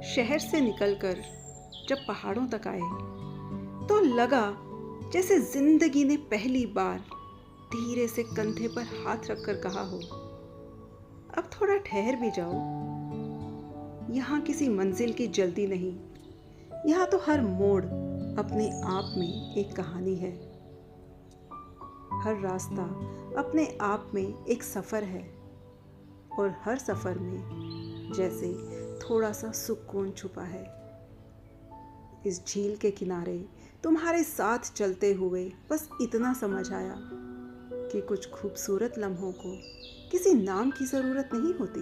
शहर से निकलकर जब पहाड़ों तक आए तो लगा जैसे जिंदगी ने पहली बार धीरे से कंधे पर हाथ रखकर कहा हो, अब थोड़ा ठहर भी जाओ। यहाँ किसी मंजिल की जल्दी नहीं, यहाँ तो हर मोड़ अपने आप में एक कहानी है। हर रास्ता अपने आप में एक सफ़र है और हर सफ़र में जैसे थोड़ा सा सुकून छुपा है। इस झील के किनारे तुम्हारे साथ चलते हुए बस इतना समझ आया कि कुछ खूबसूरत लम्हों को किसी नाम की ज़रूरत नहीं होती।